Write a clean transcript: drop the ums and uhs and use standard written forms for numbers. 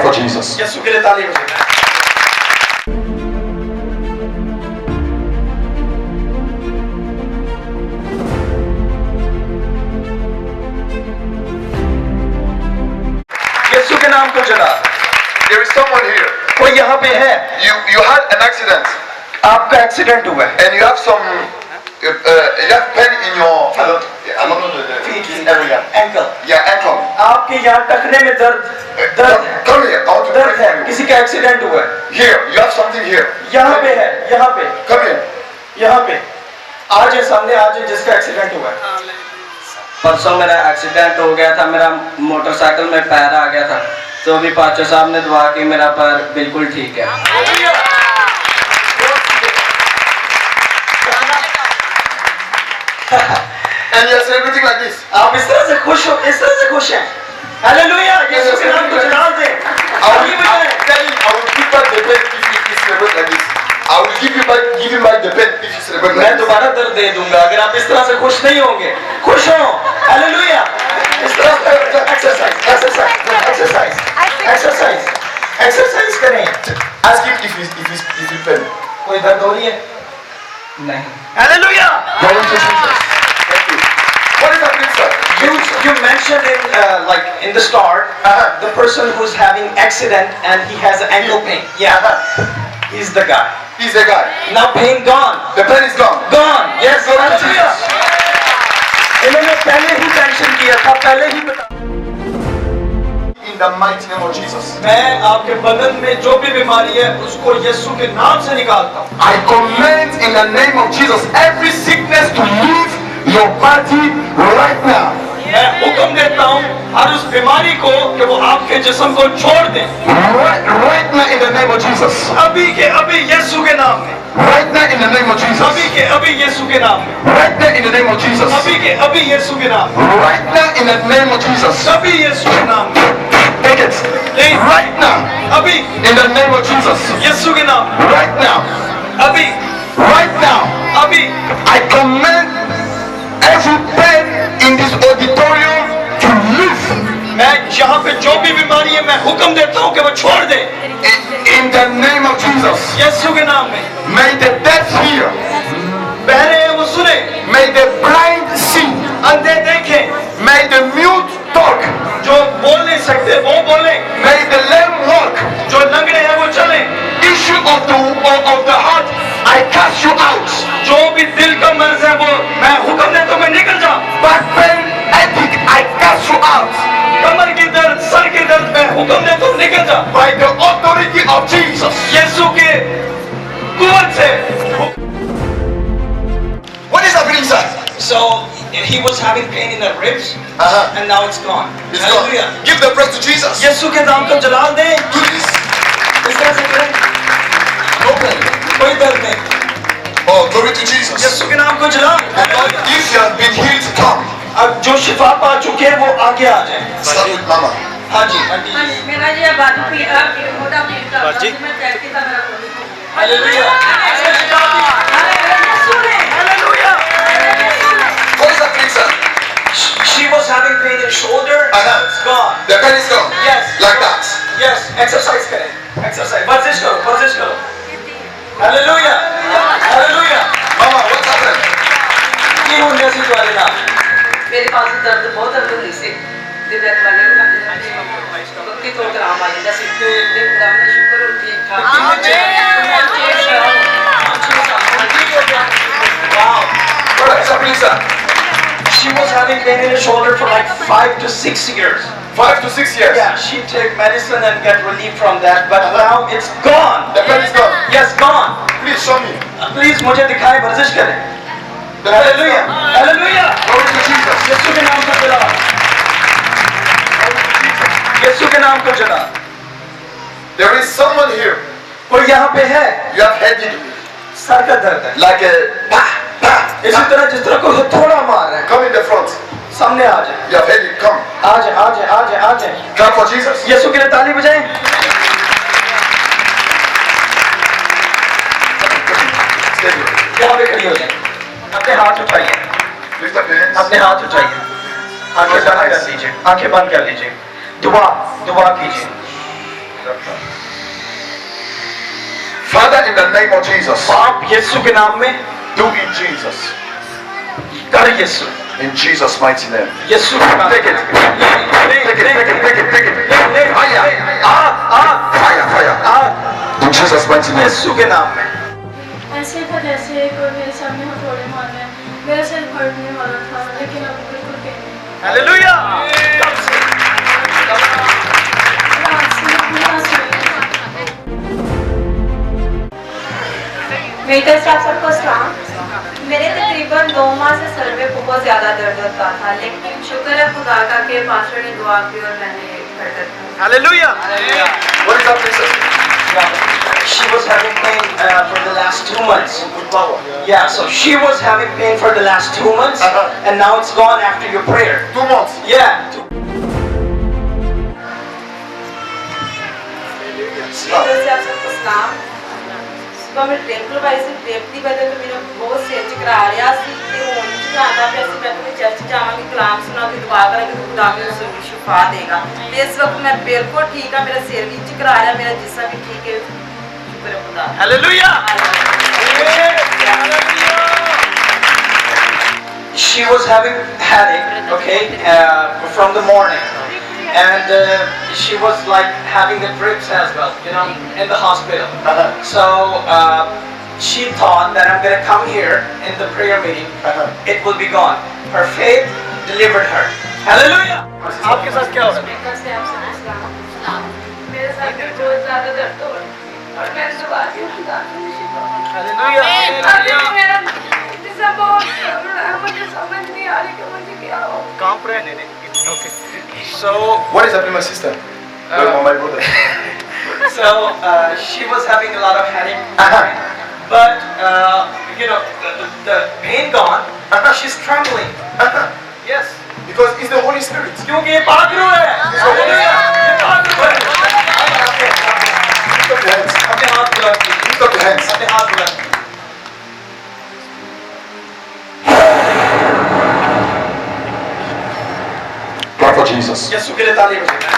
for Jesus. यीशु के लिए ताली बजाएं। यीशु के नाम को चला। There is someone here. कोई यहाँ पे है। You had an accident. आपका एक्सीडेंट हुआ है। And you have some, you have pain in your, I don't know the area. Ankle. Yeah, ankle. आपके यहाँ टखने में दर्द है। Come here. I want to pray दर्द for है। you. किसी का एक्सीडेंट हुआ है। Here, you have something here. यहाँ पे है। यहाँ पे। Come here. यहाँ पे। आज है सामने आज है जिसका एक्सीडेंट हुआ है। परसों मेरा एक्सीडेंट हो गया था, मेरा मोटरसाइकिल में पैर आ गया था, तो अभी पाचो साहब ने दुआ की, मेरा पैर बिल्कुल ठीक है। And you are celebrating like this. आप इस तरह से खुश हो, इस तरह से खुश हैं। हालेलुया, यीशु के नाम को जलाल दें। I will give back the pain if you celebrate like this. I will give you back the pain if you celebrate like मैं this. दोबारा दर्द दे दूंगा अगर आप इस तरह से खुश नहीं होंगे। खुश हो, हालेलुया। इस तरह से एक्सरसाइज करें। Ask him if you pain. कोई दर्द हो रही है? नहीं। Hallelujah. Glory to Jesus. Thank you. What is happening, sir? You mentioned in the start the person who's having accident and he has ankle pain. Yeah, he's the guy. He's the guy. Now pain gone. The pain is gone. Gone. Yes. Glory to Hallelujah. Jesus. इन्होंने पहले ही mention किया था, पहले ही बता। In the mighty name of Jesus. मैं आपके बदन में जो भी बीमारी है उसको यीशु के नाम से निकालता हूँ। I command in the name of Jesus every sickness to leave your body right now. मैं हुक्म देता हूँ हर उस बीमारी को कि वो आपके जिस्म को छोड़ दे। Right now in the name of Jesus. अभी के अभी यीशु के नाम में। Right now in the name of Jesus. अभी के अभी यीशु के नाम में। Right now in the name of Jesus. अभी के अभी यीशु के नाम में। Right now in the name of Jesus. अभी यीशु के नाम में। Take it. Right now. अभी In the name of Jesus. यीशु के नाम में। Right now. अभी Right now. अभी I command every pain in this auditorium to leave. मैं यहाँ पे जो भी बीमारी है मैं हुक्म देता हूँ कि वो छोड़ दे। In the name of Jesus. यीशु के नाम में। May the deaf hear. बहरे हैं वो सुने। May the blind see. अंधे देखें। May the mute talk. जो बोल नहीं सकते वो बोले। May the lame walk. जो लंगड़े हैं वो चले। Issue of the heart, I cast you out. जो भी दिल का मर्ज है वो मैं हुक्म देता हूँ कि निकल जा। Back pain, headache, I cast you out. कमर की दर्द, सर की दर्द मैं हुक्म देता हूँ निकल जा। By the authority of Jesus. यीशु के कुवत से। What is happening, sir? So he was having pain in the ribs, and now it's gone. It's gone. Hallelujah. Give the praise to Jesus. यीशु के नाम को जलाल दे। Do this. इस तरह से करें। No pain. कोई दर्द नहीं। Oh, glory to Jesus. यीशु के नाम को जला। If you have been healed, come. अब जो शिफा पा चुके हैं वो आगे आ जाए। Start with Mama. हाँ जी, आंटी जी। मेरा ये बाजू पीड़ा मोटा पीड़ा मैं चलती था मेरा कोई hallelujah. Hallelujah. What is happening, sir? She was having pain in shoulder. It's gone. The pain is gone. Yes. Like that. Yes. Exercise करें. Exercise. वर्जिश करो. वर्जिश करो. Hallelujah. Hallelujah. Mama, what happened? की हो जैसी तुम्हारे नाम? मेरे पास दर्द बहुत है दूर से दिव्यत वाले भक्ति तो ग्राम वाले जैसे दिन ग्राम में शुक्र और ठीक ठाक Wow. What is happening, sir? She was having pain in her shoulder for like 5 to 6 years. 5 to 6 years. Yeah, she take medicine and get relief from that, but now it's gone. The pain is gone. Yes, gone. Please show me. Please मुझे दिखाएं, वर्जिश करें. The pain is Hallelujah. gone. Hallelujah. Glory to Jesus. यीशु के नाम को जला। यीशु के नाम को जला। There is someone here. कोई यहाँ पे है। You have headache. सर का दर्द है। Like a इसी तरह जिस तरह को थोड़ा मार है। Come in the front. सामने आ जाए। You have headache. Come. आ जाए, आ जाए, आ जाए, आ जाए। Clap for Jesus. यीशु के लिए ताली बजाएं। Stay here. यहाँ पे खड़ी हो जाए। अपने हाथ उठाइए। Lift up your hands. अपने हाथ उठाइए। आंखें बंद कर लीजिए। आंखें बंद कर लीजिए। दुआ कीजिए। Father, in the name of Jesus, बाप यीशु के नाम में do in Jesus. कर यीशु In Jesus' mighty name. यीशु के नाम Take it. Take it. Fire. Fire. In Jesus' mighty name. यीशु के नाम में ऐसे था जैसे कोई मेरे सामने हथौड़े मार रहा है। मेरा सिर फटने वाला था लेकिन अब बिल्कुल कहीं नहीं। हालेलुया मीटर साहब सबको सलाम। मेरे तकरीबन 2 माह से सर में बहुत ज़्यादा दर्द होता था, लेकिन शुक्र है खुदा का कि पास्टर ने दुआ की और मैंने फर्क था। Hallelujah What is happening, sir? She was having pain for the last 2 months. With power. Yeah, so she was having pain for the last 2 months, and now it's gone after your prayer. 2 months. Yeah. Metre साहब सबको सलाम। सुबह मैं temple wise से tape दी वजह तो मेरा बहुत सिर चकरा रहा सी ते हुन चकरांदा पिया सी। मैं तो चर्च जावांगी, कलाम सुना के दुआ करांगी तो खुदा मेरे को शिफा देगा। ते इस वक्त मैं बिल्कुल ठीक है, मेरा सिर भी चकरा रहा, मेरा जिस्म भी ठीक है। शुक्र है खुदा। Hallelujah. She was having headache, okay, from the morning, and she was like having the drips as well, you know, in the hospital. So she thought that I'm gonna come here in the prayer meeting, it will be gone. Her faith delivered her. Hallelujah. आपके साथ क्या हो रहा है? मेरे साथ भी बहुत ज़्यादा दर्द हो रहा है और मैं दुआ की खुदा से शिफा। Hallelujah. मेरा जिस्म बहुत घबरा रहा है, मुझे समझ नहीं आ रही कि मुझे क्या हो। कहाँ पर है? Okay. So What is happening, my sister? My brother. So she was having a lot of headache, but you know the pain gone. She's trembling. Yes, Because it's the Holy Spirit. क्योंकि ये पागल है. ये पागल है. Lift up your hands. अपने हाथ बुलंद कीजिए. Lift up your hands. अपने हाथ बुलंद कीजिए. Clap for Jesus. यीशु के लिए ताली बजाइए.